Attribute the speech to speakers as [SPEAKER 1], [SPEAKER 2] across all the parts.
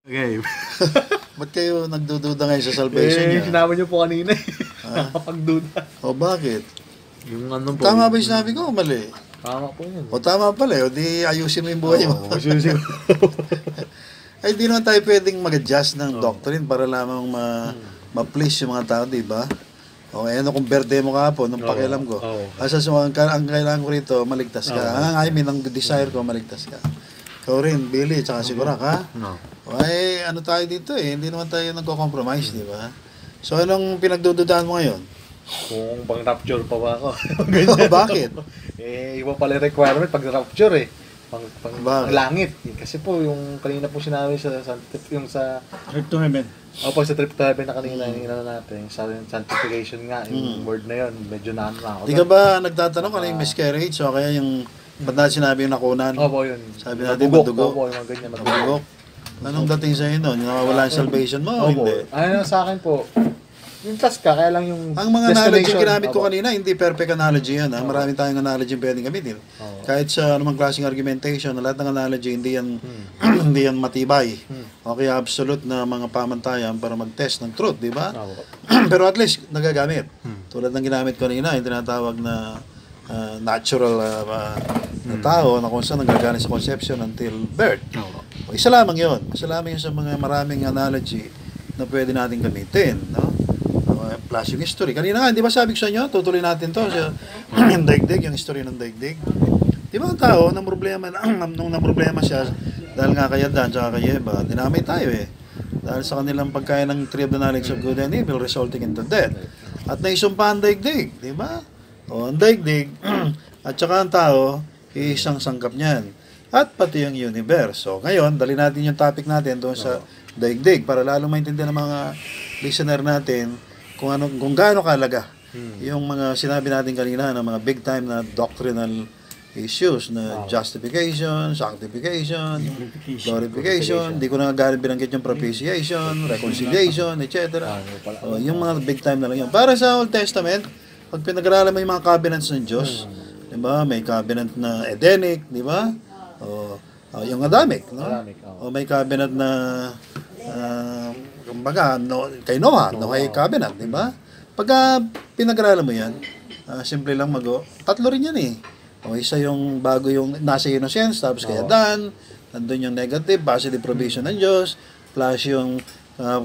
[SPEAKER 1] Okay.
[SPEAKER 2] Ba't kayo nagdududa ngayon sa salvation niya?
[SPEAKER 1] Sinabi niyo po kanina nakapagduda.
[SPEAKER 2] O bakit?
[SPEAKER 1] Yung ano po.
[SPEAKER 2] Tama ba yung sinabi ko o mali?
[SPEAKER 1] Tama po yun.
[SPEAKER 2] O tama pala o di ayusin mo yung buhay mo.
[SPEAKER 1] Ayusin mo.
[SPEAKER 2] Ay di naman tayo pwedeng mag-adjust ng doctrine para lamang ma-please yung mga tao, di ba? O ano kung birthday mo kahapon, nung pakialam ko. Asa ang kailangan ko rito, maligtas ka. I mean, ang desire ko, maligtas ka. Ikaw rin, Billy, tsaka si Burak, ha?
[SPEAKER 1] No.
[SPEAKER 2] Ay, ano tayo dito eh, hindi naman tayo nagko-compromise, di ba? So, anong pinagdududaan mo ngayon?
[SPEAKER 1] Kung pang rapture pa ba ako?
[SPEAKER 2] Bakit?
[SPEAKER 1] Iba pala yung requirement pag rapture eh. Pang langit. Kasi po, yung kanina po sinabi yung sa
[SPEAKER 3] Trip to heaven.
[SPEAKER 1] Opo, sa trip to heaven na kanina, yung natin, sa sanctification nga, yung word na yun, medyo naano na ako.
[SPEAKER 2] Di ka ba nagtatanong kung ano yung miscarriage o kaya yung, ba't natin sinabi yung nakunan?
[SPEAKER 1] Opo, yun.
[SPEAKER 2] Sabi natin madugo.
[SPEAKER 1] Opo, yung mga ganyan.
[SPEAKER 2] Madugo. Anong dating sa'yo nun? Yung nawawala yung salvation mo o
[SPEAKER 1] Opo.
[SPEAKER 2] hindi?
[SPEAKER 1] Ano sa akin po, yung task ka, kaya lang yung
[SPEAKER 2] Ang mga analogy
[SPEAKER 1] destination.
[SPEAKER 2] ginamit ko
[SPEAKER 1] Opo.
[SPEAKER 2] kanina, hindi perfect analogy yan. Marami tayong analogy pwedeng gamitin. Kahit sa anumang klaseng argumentation, lahat ng analogy, hindi yan, hindi yan matibay. O kaya absolute na mga pamantayan para mag-test ng truth, di ba? Pero at least, nagagamit. Tulad ng ginamit ko kanina, yung tinatawag na natural na tao na kung saan nagagamit sa conception until birth. O, isa lamang yun. Isa lamang yun sa mga maraming analogy na pwede natin gamitin. No? Plus yung history. Kanina nga, di ba sabi ko sa inyo, tutuloy natin to sa yung daigdig, yung history ng daigdig. Di ba ang tao, nung namroblema siya, dahil nga kay Adan, tsaka kay Eva, dinamay tayo eh. Dahil sa kanilang pagkain ng tree of the knowledge of good and evil, resulting into death. At naisumpa ang daigdig, di ba? O, ang daigdig, at saka ang tao, isang sangkap niyan. At pati yung universe. So, ngayon, dali natin yung topic natin doon sa daigdig para lalo maintindihan ng mga listener natin kung gaano kalaga yung mga sinabi natin kanina ng mga big time na doctrinal issues na justification, sanctification, glorification, hindi ko na galing binanggit yung propitiation, reconciliation, etc. Yung mga big time na lang yun. Para sa Old Testament, pag pinag-aralan mo yung mga covenants ng Diyos, di ba? May covenant na Edenic, di ba? Yung Adamic, no? O may covenant na kumbaga, kay Noah, kay covenant, di ba? Pagka pinag-aralan mo yan, simple lang tatlo rin yan eh. O isa yung bago yung nasa innocence, tapos kay Adan, nandun yung negative, positive provision ng Diyos, plus yung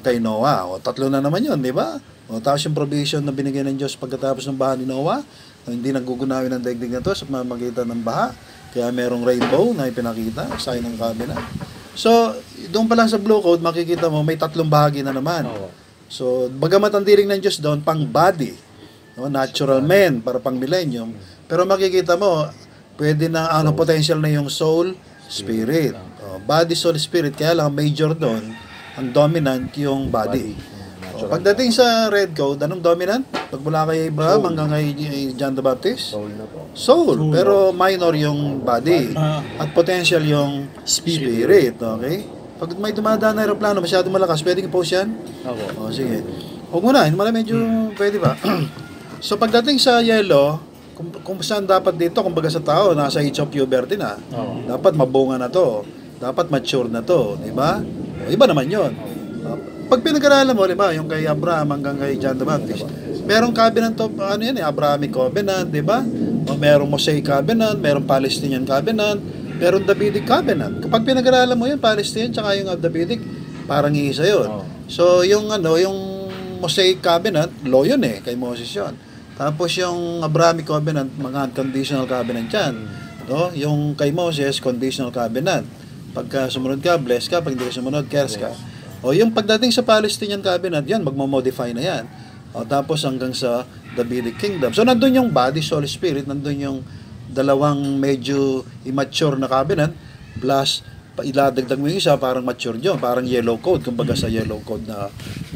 [SPEAKER 2] kay Noah. O tatlo na naman yun, di ba? O tapos yung provision na binigay ng Diyos pagkatapos ng baha ni Noah, hindi nagugunawin ng daigdig na to sa pamamagitan ng baha. Kaya merong rainbow na ipinakita, sign ng covenant. So, doon pa lang sa Blue Code, makikita mo may tatlong bahagi na naman. So, bagamat ang diring ng Diyos doon, pang body, no? Natural man, para pang millennium. Pero makikita mo, pwede na potential na yung soul, spirit. Body, soul, spirit. Kaya lang, major doon, ang dominant yung body. Pagdating sa Red Code, anong dominant? Pagmula kay Abraham hanggang kay John the Baptist? Soul. Pero minor yung body. At potential yung spirit. Okay? Pag may dumadaan na aeroplano, masyadong malakas, pwedeng i-post yan? O, sige. Huwag mo na. Medyo pwede ba? So, pagdating sa yellow, kung saan dapat dito, kumbaga sa tao, nasa age of puberty na. Dapat mabunga na to. Dapat mature na to. Diba? Iba naman yun. Pag pinag-aralan mo, diba, yung kay Abraham hanggang kay John the Baptist, merong covenant of, Abrahamic covenant, diba? O merong Mosaic covenant, merong Palestinian covenant, merong Davidic covenant. Kapag pinag-aralan mo yun, Palestinian, tsaka yung Davidic, parang iisa yun. So, yung Mosaic covenant, law yun kay Moses yun. Tapos yung Abrahamic covenant, mga unconditional covenant yan. No? Yung kay Moses, conditional covenant. Pagka sumunod ka, bless ka. Pag hindi ka sumunod, curse ka. O yung pagdating sa Palestinian covenant, yan, magmamodify na yan. O tapos hanggang sa Davidic kingdom. So nandun yung body, soul, spirit, nandun yung dalawang medyo immature na covenant, plus iladagdag mo yung isa, parang mature yun, parang yellow code, kumbaga sa yellow code na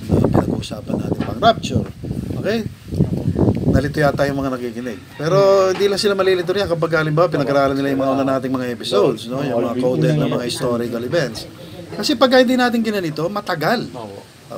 [SPEAKER 2] pinag-uusapan natin pang rapture. Okay? Nalito yata yung mga nakikinig. Pero hindi lang sila malilito niya kapag halimbawa pinag-aralan nila yung mga una nating mga episodes, no? Yung mga coded na mga historical events. Kasi pag hindi natin ginanito, matagal.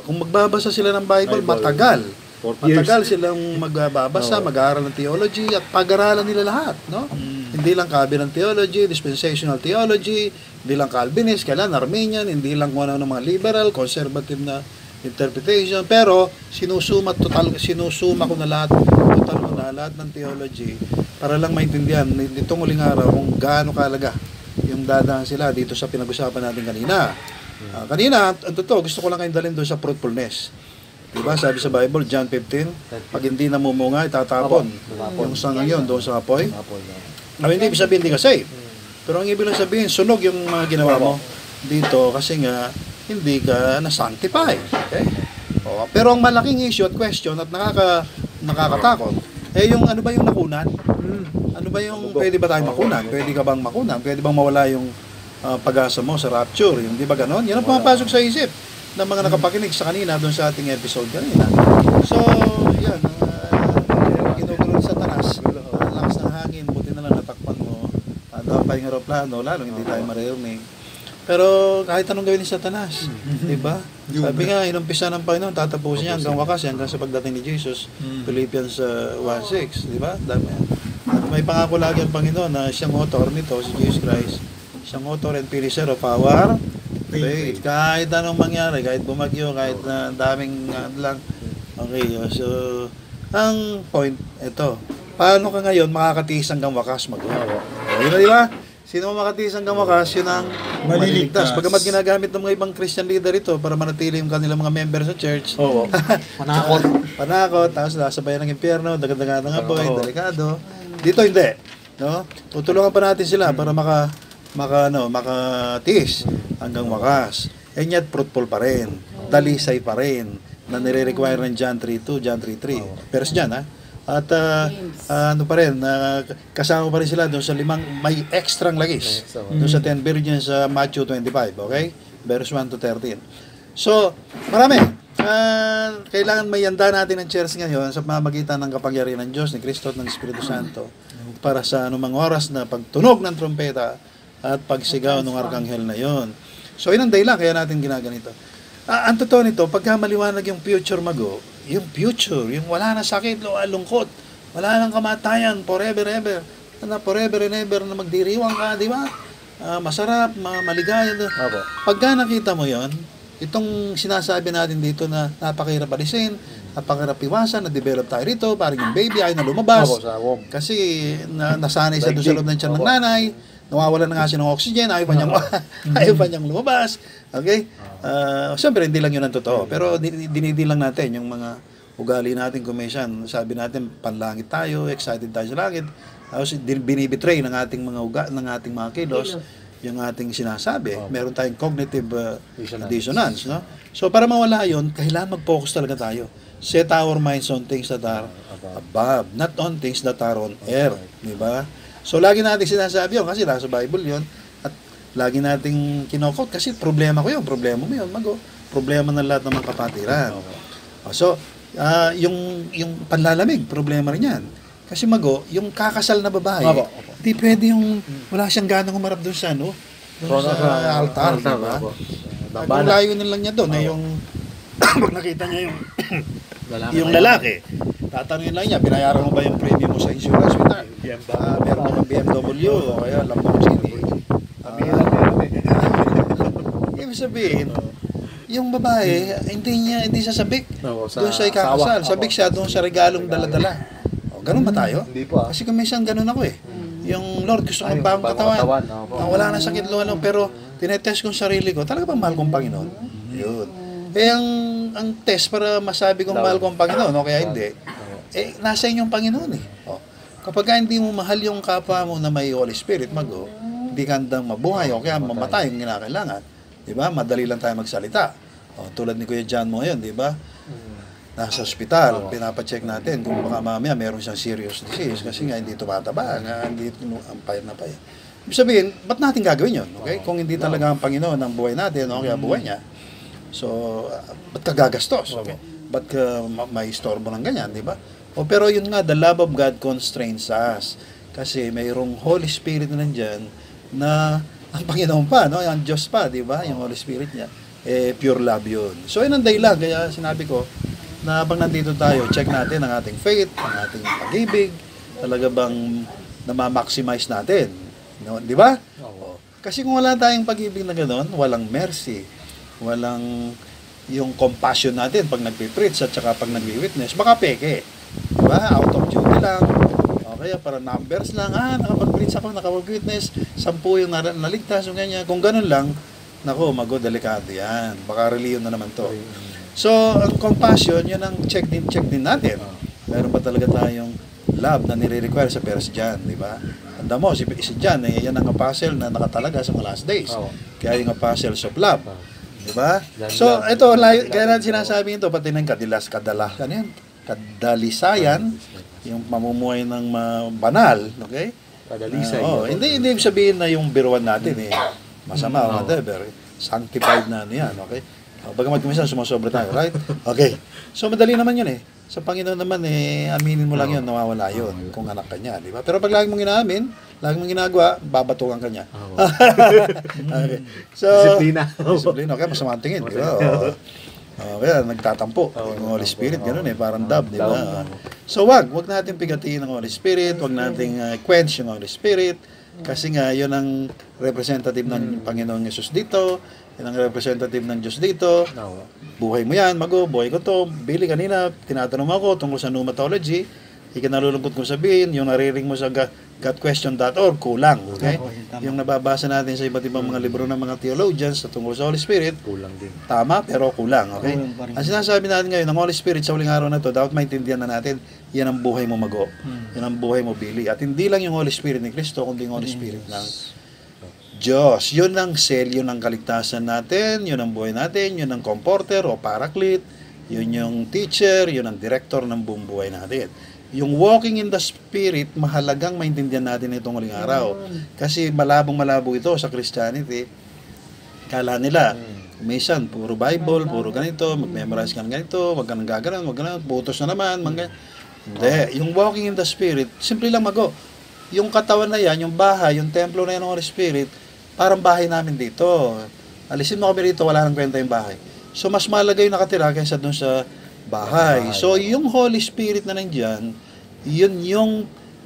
[SPEAKER 2] Kung magbabasa sila ng Bible, matagal. Matagal silang magbabasa, mag-aaral ng theology, at pag-aralan nila lahat. No? Hindi lang covenant theology, dispensational theology, Hindi lang Calvinist, kailan Armenian, hindi lang kung ano ng mga liberal, conservative na interpretation, pero sinusuma ko na lahat, total ko na lahat ng theology para lang maintindihan nitong uling araw kung gaano kalaga yung dadaan sila dito sa pinag-usapan natin kanina. Kanina, ang totoo, gusto ko lang kayong dalhin doon sa fruitfulness. Diba? Sabi sa Bible, John 15, pag hindi namumunga, itatapon. Yung sangang yun, doon sa apoy. Hindi ibig sabihin, hindi ka save. Pero ang ibig lang sabihin, sunog yung mga ginawa mo dito kasi nga, hindi ka na-sanctify. Okay? Pero ang malaking issue at question at nakakatakot, yung ano ba yung nakunan? Ano ba yung pwede ba tayong makunan? Pwede ka bang makunan? Pwede bang mawala yung pag-asa mo sa rapture? Yung di ba ganon? Yan ang pumapasok sa isip ng mga nakapakinig sa kanina doon sa ating episode kanina. So, yan. Ginugulo sa tanas. Lakas ng hangin. Buti na lang natakpan mo. Dapat yung aeroplano. Lalo hindi tayo maririnig. Pero kahit anong gawin ni Satanas, di ba? Sabi nga, inumpisa ng Panginoon, tatapusin niya hanggang wakas, hanggang sa pagdating ni Jesus. Philippians 1:6, di ba? Dami. At may pangako lagi ang Panginoon na siyang author nito, si Jesus Christ. Siyang author and finisher of our faith. Kahit anong mangyari, kahit bumagyo, kahit na daming lang. Okay, so, ang point, ito. Paano ka ngayon makakatiis hanggang wakas mag-uwa? Di ba, di ba? Sino makatiis hanggang wakas, yun ang maliligtas. Pagamat ginagamit ng mga ibang Christian leader ito para manatili yung kanilang mga members sa church.
[SPEAKER 1] Oo.
[SPEAKER 2] Panakot, tapos nasabayan ng impyerno, dagdagan ng apoy, delikado. Dito hindi. No? Tutulungan pa natin sila para makatiis hanggang wakas. And yet, fruitful pa rin. Dalisay pa rin na nire-require ng John 3:2, John 3:3. Pero dyan, ha? At ano pa rin, kasama pa rin sila doon sa may extrang lagis. Doon sa 10 virgins sa Matthew 25, okay? Verse 1 to 13. So, marami. Kailangan may yanda natin ng church ngayon sa pamamagitan ng kapangyarihan ng Diyos, ni Kristo at ng Espiritu Santo para sa anumang oras na pagtunog ng trompeta at pagsigaw ng arkanghel na yon. So, yun ang dahilan kaya natin ginaganito. Ang totoo nito, pagka maliwanag yung future yung future, yung wala na sakit, lungkot, wala nang kamatayan, forever ever, forever and ever na magdiriwang ka, di ba? Masarap, maligaya. Pagka nakita mo yon, itong sinasabi natin dito na napakahirap alisin, napakahirap iwasan, na-develop tayo rito, parang yung baby ay na lumabas, kasi nasanay sa doon sa loob ng tiyan ng nanay, nawawalan na nga siya ng oxygen, ayaw pa niyang lumabas. Okay? Siyempre, hindi lang yun ang totoo. Pero dinidilang natin yung mga ugali natin, kumisyan. Sabi natin, panlangit tayo, excited tayo sa langit. Tapos binibitray ng ating mga kilos yung ating sinasabi. Meron tayong cognitive dissonance. No? So, para mawala yun, kailangan mag-focus talaga tayo. Set our minds on things that are above, not on things that are on earth. Diba? So, lagi natin sinasabi yun kasi nasa Bible yun. At lagi nating kinokot kasi problema ko yun. Problema mo yun. Problema ng lahat ng mga kapatiran. So, yung panlalamig, problema rin yan. Kasi yung kakasal na babae, hindi pwede yung wala siyang ganang umarap doon sa altar. Diba? Ang layo na lang niya doon. Yung pag nakita niya yung lalaki, tatanungin lang niya, binayaran mo ba yung premium mo sa insurance? Meron mo ng BMW o kaya Lamborghini. Ibig sabihin, yung babae, hindi siya sabik doon siya ikakasal. Sabik siya doon sa regalong dala-dala. Ganun ba tayo?
[SPEAKER 1] Hindi po.
[SPEAKER 2] Kasi kung minsan ganun ako Yung Lord, gusto kong bagong katawan. Wala na sakit luwalong, pero tinetest kong sarili ko, talaga bang mahal kong Panginoon? Yun. Ang test para masabi kong mahal kong Panginoon, o kaya hindi, nasa inyong Panginoon Kapag hindi mo mahal yung kapwa mo na may Holy Spirit, hindi ka handang mabuhay o kaya mamatay yung kinakailangan. Diba? Madali lang tayo magsalita. Tulad ni Kuya John mo ngayon, diba? Nasa ospital, pinapacheck natin kung baka mamaya meron siyang serious disease kasi nga hindi tumataba, hindi ang payat na payat. Ibig sabihin, ba't natin gagawin yun? Okay? Kung hindi talaga ang Panginoon ang buhay natin, o kaya buhay niya, so, ba't ka gagastos? Okay? Ba't ka may istorbo ng ganyan, di ba? Pero yun nga, the love of God constrains us. Kasi mayroong Holy Spirit na nandyan na ang Panginoon pa, no? Ang Diyos pa, di ba? Yung Holy Spirit niya. Pure love yun. So, yun ang dahilan. Kaya sinabi ko, na habang nandito tayo, check natin ang ating faith, ang ating pag-ibig, talaga bang na-maximize natin. No? Di ba? Kasi kung wala tayong pag-ibig na gano'n, walang mercy, walang yung compassion natin pag nagpipreach at saka pag nagwi-witness, baka peke. Diba? Out of duty lang. Okay, para numbers lang. Nakapag-preach ako, nakapag-witness, 10 yung naligtas, yung ganyan. Kung ganun lang, nako, delikado yan. Baka reliyon na naman to. So, ang compassion, yun ang check din natin. Meron pa talaga tayong love na nire-require sa First John, di ba? Tanda mo, si John, yan ang apostle na nakatalaga sa mga last days. Kaya yung apostles of love. Di ba? So, ito, kaya natin sinasabi ito, pati ng kadalisayan, yung mamumuhay ng banal, okay?
[SPEAKER 1] Kadalisay.
[SPEAKER 2] Hindi sabihin na yung biruan natin, masama o whatever. Sanctified na yan, okay? Bagamat kuminsan sumasobra tayo, right? Okay. So, madali naman yun Sa Panginoon naman, aminin mo lang yun, nawawala yun, kung anak ka niya, di ba? Pero pag lagi mong inaamin, lagi mong ginagawa, babatukan ka niya. Okay. So,
[SPEAKER 1] Disiplina.
[SPEAKER 2] Okay, masama ang tingin, di ba? Kaya nagtatampo. Yung Holy Spirit, gano'n parang dove, di ba? So, wag natin pigatiin ang Holy Spirit, wag natin quench yung Holy Spirit, kasi nga, yun ang representative ng Panginoong Yesus dito, yun ang representative ng Diyos dito. Buhay mo yan, buhay ko to. Billy, kanina, tinatanong ako tungkol sa pneumatology. Ikinalulungkot kong sabihin, yung nariring mo sa gotquestion.org, kulang. Okay? Yung nababasa natin sa iba't ibang mga libro ng mga theologians sa tungkol sa Holy Spirit,
[SPEAKER 1] kulang din.
[SPEAKER 2] Tama, pero kulang. Okay? Ang sinasabi natin ngayon, ng Holy Spirit sa uling araw na to, dapat maintindihan na natin, yan ang buhay mo, yan ang buhay mo, Billy. At hindi lang yung Holy Spirit ni Kristo, kundi yung Holy Spirit ng Diyos. Yun ang cell, yun ang kaligtasan natin, yun ang buhay natin, yun ang comforter o paraclete, yun yung teacher, yun ang director ng buong buhay natin. Yung walking in the Spirit, mahalagang maintindihan natin itong uling araw. Kasi malabong-malabo ito sa Christianity. Kala nila, minsan, puro Bible, puro ganito, mag-memorize ka ng ganito, wag ka nang gaganon, wag ka nang, putos na naman, Hindi. Yung walking in the Spirit, simple lang yung katawan na yan, yung bahay, yung templo na yan ng Holy Spirit, parang bahay namin dito. Alisin mo kami dito, wala nang kwenta yung bahay. So, mas mahalaga yung nakatira kaysa dun sa bahay. So, yung Holy Spirit na nandiyan, yun yung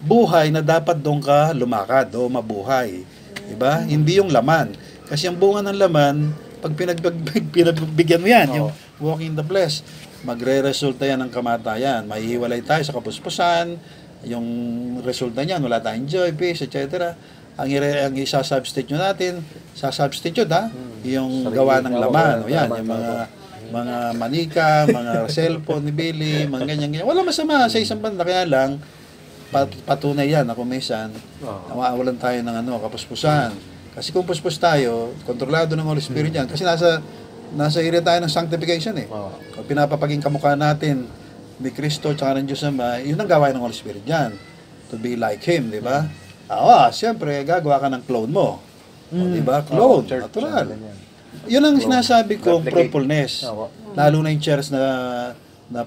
[SPEAKER 2] buhay na dapat doon ka lumakad o mabuhay. Diba? Hindi yung laman. Kasi ang bunga ng laman, pag pinagbigyan mo yan, yung walking in the flesh, magre-resulta yan ng kamatayan. Mahihiwalay tayo sa kapuspusan, yung resulta niyan, wala tayong joy, peace, etc. Ang isa-substitute natin, yung gawa ng laman. O yan, yung mga manika, mga cellphone ni Billy, mga ganyan. Wala masama sa isang banda, kaya lang, patunay yan na kumisan, nawawalan tayo ng kapuspusan. Kasi kung puspos tayo, kontrolado ng Holy Spirit yan. Kasi nasa area tayo ng sanctification Kung pinapapaging kamukha natin ni Kristo at ng Diyos Ama, yun ang gawain ng Holy Spirit yan. To be like Him, di ba? Siyempre, gagawa ka ng clone mo. Di ba? Clone, natural. Yun ang sinasabi kong fruitfulness. Lalo na yung church na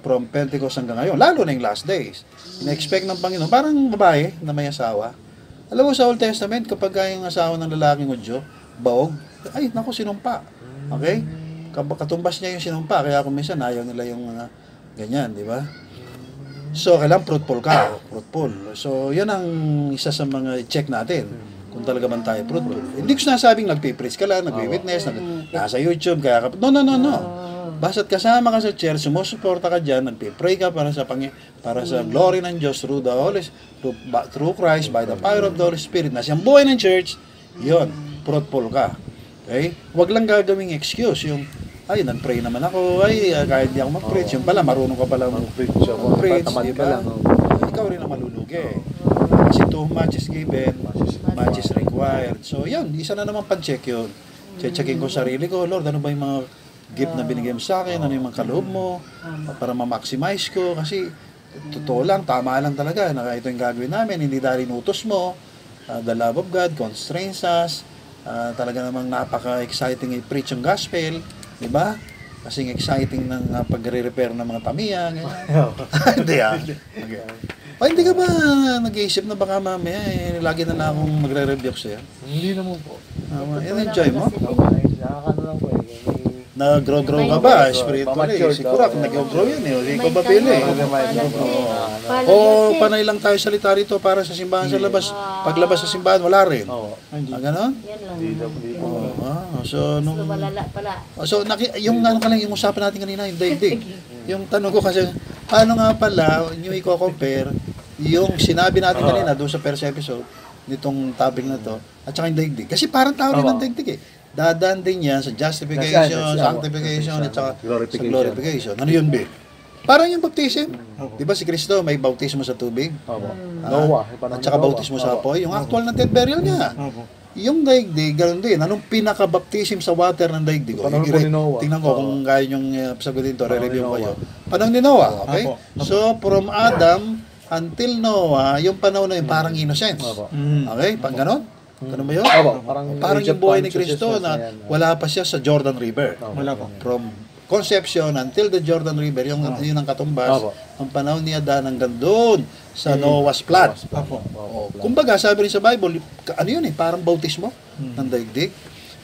[SPEAKER 2] from Pentecost hanggang ngayon. Lalo na yung last days. Ina-expect ng Panginoon. Parang babae na may asawa. Alam mo sa Old Testament, kapag yung asawa ng lalaking Hudyo, baog, naku, sinumpa. Okay? Katumbas niya yung sinumpa. Kaya kung minsan, ayaw nila yung ganyan, di ba? So, kailangan fruitful ka. Fruitful. So, yan ang isa sa mga check natin. Kung talaga man tayo fruitful. Hindi ko sinasabing nagpipreach ka lang, nagwi-witness, nasa YouTube, kaya ka. No. Basta't kasama ka sa church, sumusuporta ka dyan, nagpipray ka para sa glory ng Diyos through Christ, by the power of the Holy Spirit, na siyang buhay ng church, yun, fruitful ka. Okay? Huwag lang gagawing excuse, yung nag-pray naman ako, kahit di ako mag-preach, yung pala, marunong ka pala mag-preach, diba? Ikaw rin ang malulugi. Kasi too much is given, much is required. So, yun, isa na naman pan-check yun. Checkin ko sarili ko, Lord, ano ba yung mga gift na binigay mo sa akin, ano yung mga kaloob mo, para ma-maximize ko, kasi totoo lang, tama lang talaga, na ito yung gagawin namin, hindi dahil inutos mo, the love of God constrains us, talaga namang napaka-exciting i-preach yung gospel, di ba? Kasing exciting ng pagre-repair ng mga tamiya. Hindi Okay. Hindi ka ba nag-iisip na baka mamaya lagi na akong magre-review sa'yo?
[SPEAKER 1] Hindi naman po.
[SPEAKER 2] Enjoy mo?
[SPEAKER 1] Nakakano lang po
[SPEAKER 2] nag-grow ka ba? Spiritually, si Kurak, nag-grow yan eh. Hindi ko ba pili? O panay lang tayo salita rito para sa simbahan sa labas. Paglabas sa simbahan, wala rin. Ganon?
[SPEAKER 3] Yan lang.
[SPEAKER 2] So, nung...
[SPEAKER 3] Malala pala.
[SPEAKER 2] So, yung yung usapan natin kanina, yung daigdig. Yung tanong ko kasi, paano nga pala, yung i-compare, yung sinabi natin kanina doon sa first episode, nitong topic na to, at saka yung daigdig. Kasi parang tao rin ang daigdig eh. Dadaan din yan sa justification, sanctification, at saka sa glorification. Ano yun, Bill? Parang yung baptism. Di ba si Kristo may bautismo sa tubig?
[SPEAKER 1] Noah.
[SPEAKER 2] At saka bautismo sa apoy. Yung actual na death burial niya. Yung daigdig, ganoon din. Anong pinaka-baptism sa water ng daigdig?
[SPEAKER 1] Panahon po ni Noah.
[SPEAKER 2] Tingnan ko kung kaya yung sagutin to, re-review ko kayo. Panahon ni Noah, okay? So, from Adam until Noah, yung panahon na yun parang innocence. Okay? Pang ganon? Ganun ba yun? Parang yung buhay ni Kristo na wala pa siya sa Jordan River.
[SPEAKER 4] Wala po.
[SPEAKER 2] From conception until the Jordan River, yun ang katumbas, ang panahon ni Adan hanggang doon sa Noah's flood. Kumbaga, sabi rin sa Bible, ano yun eh, parang bautismo ng daigdig.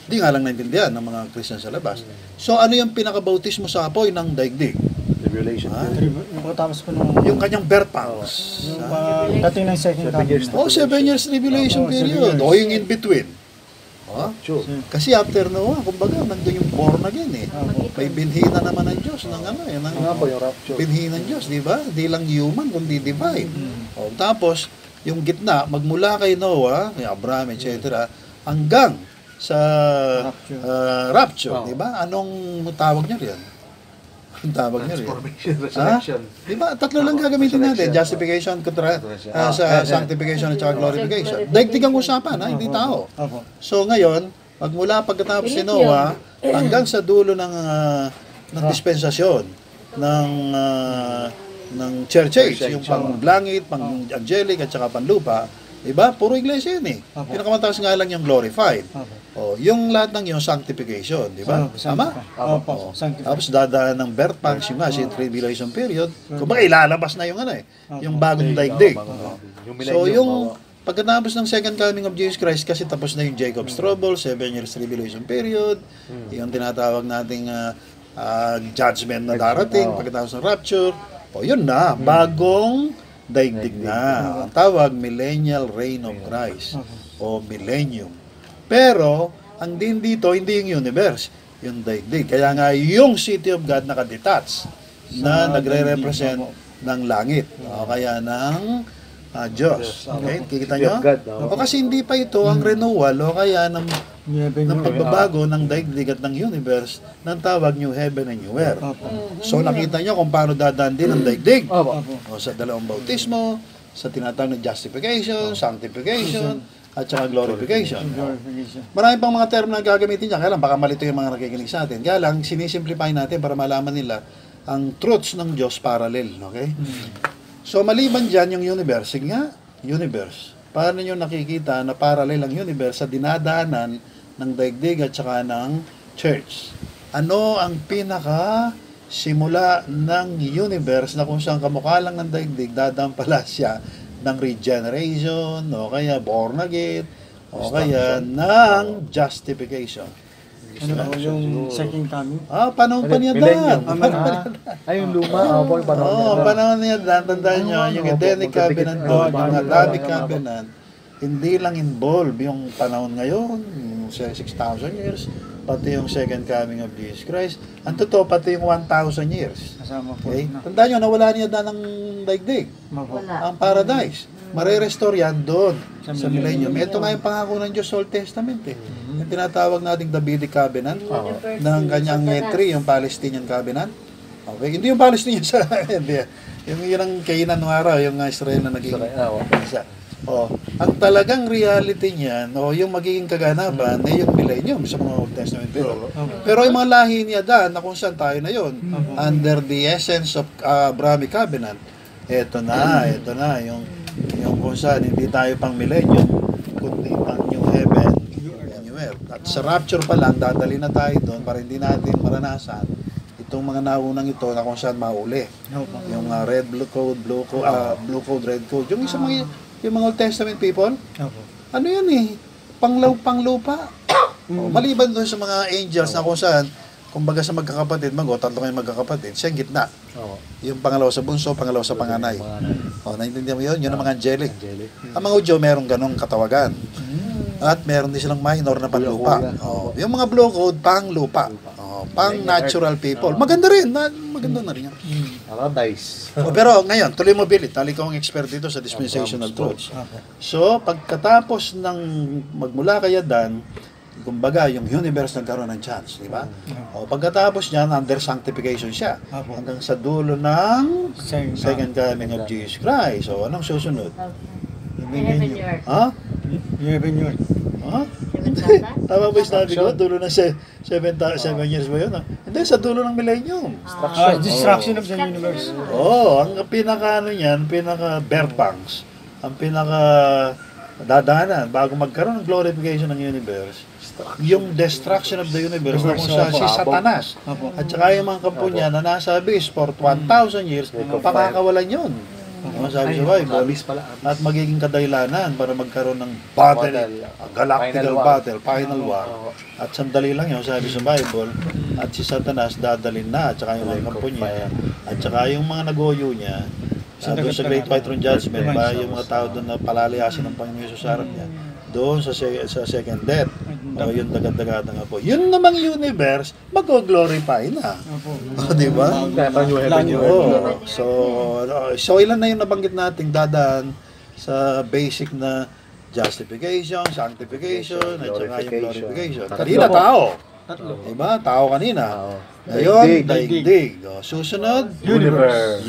[SPEAKER 2] Hindi nga lang naintindihan ng mga Christian sa labas. So, ano yung pinaka-bautismo sa apoy ng daigdig?
[SPEAKER 1] Tribulation.
[SPEAKER 4] Yung pagkatapos ko nung...
[SPEAKER 2] Yung kanyang birth pangs.
[SPEAKER 4] Yung dating ng second coming.
[SPEAKER 2] 7 years tribulation period. O yung in between.
[SPEAKER 1] Sure.
[SPEAKER 2] Kasi after Noah, kumbaga, nandun yung born again eh. May binhi na naman ng Diyos ng ano eh.
[SPEAKER 1] Yung rapture.
[SPEAKER 2] Binhi ng Diyos, di ba? Di lang human, kundi divine. Tapos, yung gitna, magmula kay Noah, kay Abraham, etc., hanggang sa rapture, di ba? Anong tawag niya riyan? Ang tawag niya riyan?
[SPEAKER 1] Resurrection.
[SPEAKER 2] Di ba? Tatlo lang gagamitin natin. Justification, sa sanctification at saka glorification. Daigdig ang usapan, hindi tao. So ngayon, magmula pagkatapos si Noah, hanggang sa dulo ng dispensasyon ng church age, yung pang-langit, pang-angelic at saka pang-lupa, diba? Puro iglesia yun eh. Pinakamatapos nga lang yung glorified. Yung lahat ng yung sanctification, di ba? Tama? Tapos dadaan ng birth pangs, yung nga, si tribulation period. Kung baka ilalabas na yung ano eh, yung bagong daigdig. So yung pagkatapos ng second coming of Jesus Christ, kasi tapos na yung Jacob's trouble, 7 years tribulation period, yung tinatawag nating judgment na darating, pagkatapos ng rapture, yun na, bagong daigdig na. Ang tawag, millennial reign of Christ o millennium. Pero, ang din dito, hindi yung universe, yung daigdig. Kaya nga, yung city of God nakadetach na nagre-represent ng langit. O kaya ng Diyos. Okay? Kikita nyo? O kasi hindi pa ito ang renewal o kaya ng pagbabago ng daigdig at ng universe ng tawag New Heaven and New Earth. So nakita nyo kung paano dadaan din ang daigdig. O sa dalawang bautismo, sa tinatawag na justification, sanctification, at saka glorification. Marami pang mga term na gagamitin niya. Kaya lang, baka malito yung mga nakikinig sa atin. Kaya lang, sinisimplify natin para malaman nila ang truths ng Diyos parallel. Okay? So, maliban dyan yung universe. Sige nga, universe. Paano nyo nakikita na parallel ang universe sa dinadaanan ng daigdig at saka ng church? Ano ang pinaka simula ng universe na kung saan kamukha lang ng daigdig, dadaan pala siya ng regeneration, o kaya born again, o kaya ng justification.
[SPEAKER 4] Ano po yung second coming?
[SPEAKER 2] Panahon pa niya Dan.
[SPEAKER 1] Ay, yung luma.
[SPEAKER 2] Panahon niya Dan. Tandaan nyo, yung Edenic Covenant doon, yung Adamic Covenant, hindi lang involve yung panahon ngayon, yung 6,000 years, pati yung second coming of Jesus Christ. Ang totoo, pati yung 1,000 years.
[SPEAKER 4] Kasama po.
[SPEAKER 2] Okay? Tandaan nyo, nawala niya Dan ng daigdig.
[SPEAKER 3] Wala.
[SPEAKER 2] Ang paradise. Mare-restore yan doon sa millennium. Ito nga yung pangako ng Diyos sa Old Testament eh. Yung tinatawag nating Davidic Covenant ng kanyang entry, yung Palestinian Covenant. Okay, hindi yung Palestinian sa yung ang Canaan ng araw, yung Israel na naging bansa. Ang talagang reality niyan, yung magiging kaganapan ay yung millennium sa mga Old Testament people. Pero yung mga lahi ni Adan, na kung saan tayo na yun, under the essence of Abrahamic Covenant, ito na, yung kung saan hindi tayo pang millennium, kundi pang new heaven, new earth. At sa rapture pa lang, dadali na tayo doon para hindi natin maranasan itong mga naunang ito na kung saan mauli. Yung red, blue code, blue code, red code. Yung isang yung mga Old Testament people, ano yan eh, panglupa. Maliban doon sa mga angels na kung saan kumbaga sa magkakapatid, tatlo kayong magkakapatid, siya ang gitna.
[SPEAKER 1] Oo.
[SPEAKER 2] Yung pangalawa sa bunso, pangalawa sa panganay. Naintindihan mo yun? Yun ang mga angelic.
[SPEAKER 1] Angelic.
[SPEAKER 2] Ang mga Udyo, merong ganong katawagan. At meron din silang minor na panlupa. Yung mga blue code, pang lupa. Pang natural people. Maganda rin. Maganda na rin yan.
[SPEAKER 1] Paradise.
[SPEAKER 2] Pero ngayon, tuloy mo, Bill. Tali ko ang expert dito sa dispensational truths. So, pagkatapos ng magmula kay Adan, kumbaga, yung universe nagkaroon ng chance, di ba? Pagkatapos niyan, under sanctification siya. Hanggang sa dulo ng second coming of Jesus Christ. So, anong susunod? Ha?
[SPEAKER 4] 11 yun.
[SPEAKER 2] Ha? Tama ba yung sinabi ko? Dulo ng 7 years ba yun? Hindi, sa dulo ng millennium.
[SPEAKER 4] Destruction of the universe.
[SPEAKER 2] Ang pinaka pinaka birth pangs, ang pinaka dadanan bago magkaroon ng glorification ng universe, yung destruction of the universe na kung saan si Satanas at saka yung mga kampo niya na nasa abyss for 1,000 years, pakakawalan yun. Sabi sa Bible, at magiging kadailanan para magkaroon ng battle, galactical battle, final war. At sandali lang yun, sabi sa Bible, at si Satanas dadalin na, at saka yung mga kampo niya, at saka yung mga nagoyo niya, doon sa Great White Throne Judgment, ba yung mga tao doon na palalayasin ng Panginoon Yesus sa harap niya, doon sa second death, yung dagad-dagad nga po. Yun namang universe, mag-glorify na. Di ba? So, ilan na yung nabanggit nating dadaan sa basic na justification, sanctification, at saka yung glorification. Kanina, tao. Diba? Tao kanina. Ngayon, daigdig. Susunod,
[SPEAKER 1] Universe.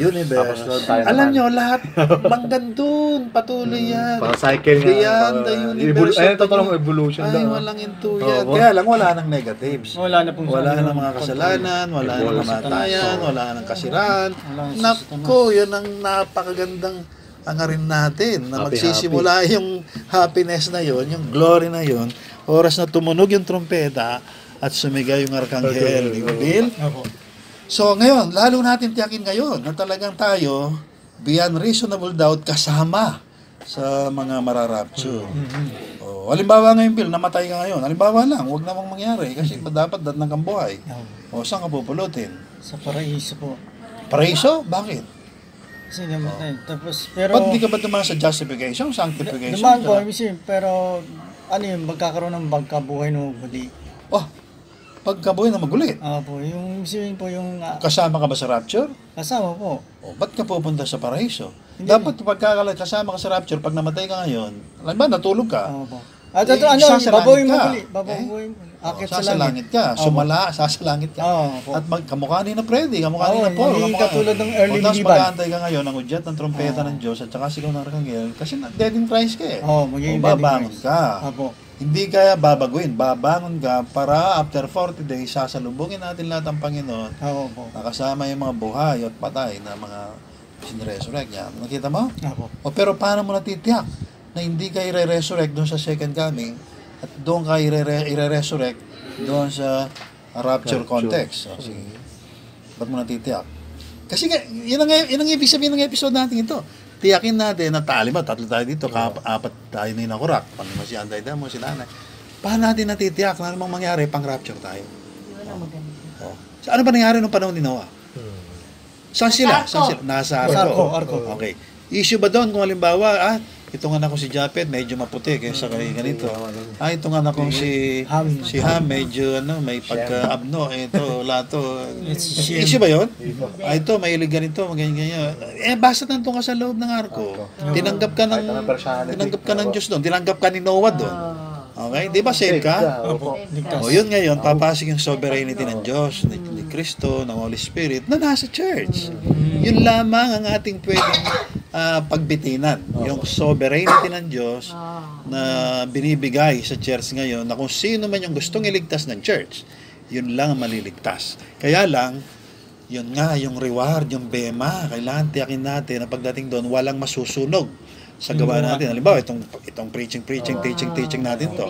[SPEAKER 2] Alam nyo, lahat hanggang dun, patuloy yan.
[SPEAKER 1] Cycle
[SPEAKER 2] Beyond the universe.
[SPEAKER 1] Evolution
[SPEAKER 2] ay, walang into yan. Kaya lang, wala nang negatives.
[SPEAKER 4] Wala na pong
[SPEAKER 2] Wala nang mga kasalanan, wala nang kamatayan, wala nang kasiraan. Nako, yun ang napakagandang angarin natin na magsisimula yung happiness na yon, yung glory na yon, oras na tumunog yung trompeta at sumigay yung arkanghel. Bill? So ngayon, lalo natin tiyakin ngayon na talagang tayo, beyond reasonable doubt, kasama sa mga mararapture. Halimbawa ngayon, Bill, namatay ka ngayon. Halimbawa lang, huwag namang mangyari kasi dapat datnang kang buhay. Saan ka pupulutin?
[SPEAKER 4] Sa paraiso po.
[SPEAKER 2] Paraiso? Bakit?
[SPEAKER 4] Kasi namatay. Tapos, pero...
[SPEAKER 2] Ba't di ka ba dumaan sa justification, sanctification?
[SPEAKER 4] Dumaan po, pero ano yun, magkakaroon ng pagkabuhay ng muli.
[SPEAKER 2] Pagkabuhay na magulit.
[SPEAKER 4] Po, yung sabihin po yung...
[SPEAKER 2] Kasama ka ba sa rapture?
[SPEAKER 4] Kasama po.
[SPEAKER 2] Ba't ka pupunta sa paraiso? Dapat kasama ka sa rapture, pag namatay ka ngayon, alam ba, natulog ka?
[SPEAKER 4] At babawi mo muli. Babawi mo. Akit sa
[SPEAKER 2] langit ka. Sasalangit ka. At kamukha ni na Freddy, kamukha ni na Paul.
[SPEAKER 4] Hindi katulad ng early
[SPEAKER 2] Tapos
[SPEAKER 4] Liban.
[SPEAKER 2] mag-aantay ka ngayon ng udyat ng trompeta ng Diyos at saka sigaw ng arkanghel kasi dead in Christ ka eh.
[SPEAKER 4] Magiging
[SPEAKER 2] babangon ka.
[SPEAKER 4] Opo.
[SPEAKER 2] Hindi kaya babaguhin. Babangon ka para after 40 days, sasalubungin natin lahat ang Panginoon. Nakasama yung mga buhay at patay na mga sinresurrect niya. Nakita mo? Pero paano mo natitiyak na hindi ka i-resurrect doon sa second coming at doon ka i-resurrect doon sa rapture context? Sige. Ba't mo natitiyak? Kasi yun ang ibig sabihin ng episode natin ito. Tiyakin natin na tatlo tayo dito, apat tayo na inakurak. Panginoon si Anday Damo, si Nanay. Paano natin natitiyak na namang mangyari, pang-rapture tayo? So, ano ba nangyari nung panahon ni Noah? Saan sila? Nasa Arko. Okay. Issue ba doon kung halimbawa, itong anak ko si Japet, medyo maputi kaysa kay ganito. Itong anak ko si Ham, medyo may pagka-abno. Ito, lato. Issue ba yun? Ito, mahilig ganito, ganyan. Basta nandun ka sa loob ng Arko. Tinanggap ka ng Diyos doon. Tinanggap ka ni Noah doon. Okay? Di ba save ka? Yun ngayon, papasok yung sovereignty ng Diyos, ni Kristo, ng Holy Spirit, na nasa church. Yun lamang ang ating pwedeng pagbitinan. Yung sovereignty ng Diyos na binibigay sa church ngayon, na kung sino man yung gustong iligtas ng church, yun lang ang maliligtas. Kaya lang, yun nga, yung reward, yung bema, kailangan tiyakin natin na pagdating doon, walang masusunog sa gawa natin. Halimbawa, itong preaching, teaching natin to.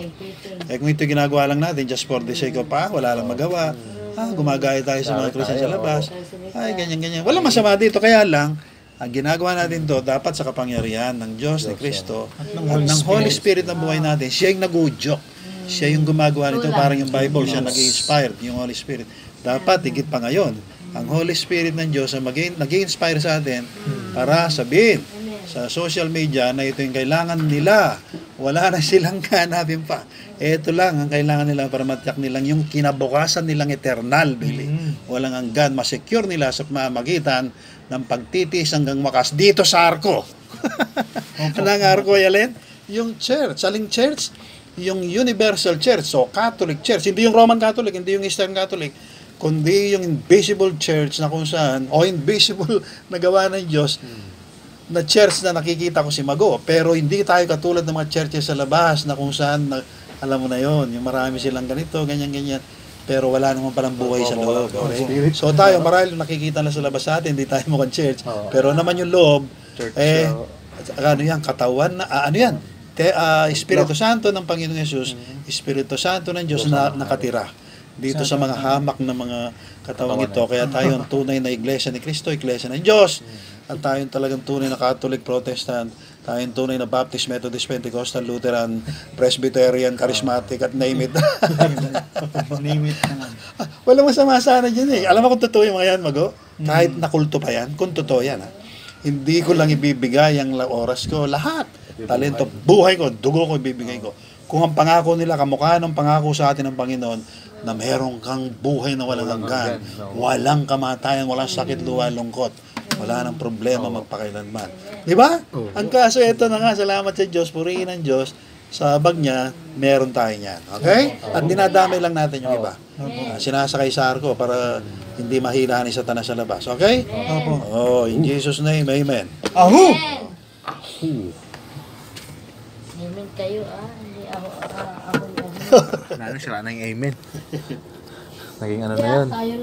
[SPEAKER 2] Kung ito ginagawa lang natin just for the sake of wala lang magawa. Gumagaya tayo sa mga Christian sa labas. Ganyan. Walang masama dito. Kaya lang, ang ginagawa natin to, dapat sa kapangyarihan ng Diyos, ni Kristo, at ng Holy Spirit na buhay natin. Siya yung nag-udyok. Siya yung gumagawa nito. Parang yung Bible, siya nag-inspired, yung Holy Spirit. Dapat higit pa ngayon, ang Holy Spirit ng Diyos ang nag-inspire sa atin para sabihin sa social media na ito yung kailangan nila. Wala na silang hanapin pa. Ito lang ang kailangan nila para matiyak nilang yung kinabukasan nilang eternal, Billy. Walang hanggan, masecure nila sa pamamagitan ng pagtitiis hanggang wakas dito sa arko. Anong arko, Yalen? Yung church. Aling church? Yung Universal Church. So, Catholic Church. Hindi yung Roman Catholic, hindi yung Eastern Catholic, kundi yung invisible church na kung saan, o invisible na gawa ng Diyos, na church na nakikita ko si Mago. Pero hindi tayo katulad ng mga churches sa labas na kung saan, alam mo na yon, yung marami silang ganito, ganyan-ganyan. Pero wala naman palang buhay sa loob. Okay? So tayo, marahil nakikita na sa labas sa atin, hindi tayo mukhang church. Pero naman yung loob, ano yan, katawan na, ano yan, Espiritu Santo ng Panginoon Yesus, Espiritu Santo ng Diyos na nakatira dito sa mga hamak na mga katawang ito. Kaya tayo ang tunay na iglesia ni Kristo, iglesia ng Diyos. At tayo talagang tunay na Catholic, Protestant, tayo tunay na Baptist, Methodist, Pentecostal, Lutheran, Presbyterian, Charismatic, at name it.
[SPEAKER 4] Name it naman.
[SPEAKER 2] Walang masama sana dyan eh. Alam mo kung totoo yung mga yan, Mago? Kahit nakulto pa yan, kung totoo yan. Hindi ko lang ibibigay ang oras ko, lahat. Talento, buhay ko, dugo ko ibibigay ko. Kung ang pangako nila, kamukha ng pangako sa atin ng Panginoon, na meron kang buhay na walang hanggan, walang kamatayan, walang sakit, luha, lungkot, wala nang problema magpakailanman. Di ba? Ang kaso, ito na nga, salamat sa Diyos, purihin ng Diyos, sa bag niya, meron tayo niyan. Okay? At dinadamay lang natin yung iba. Sinasakay sa arko para hindi mahilahan ni Satanas sa labas. Okay? Oh, in Jesus' name, amen.
[SPEAKER 4] Ahu!
[SPEAKER 3] Amen kayo hindi ako
[SPEAKER 1] Ano siya na yung amen. Naging ano na yun.
[SPEAKER 3] Tayo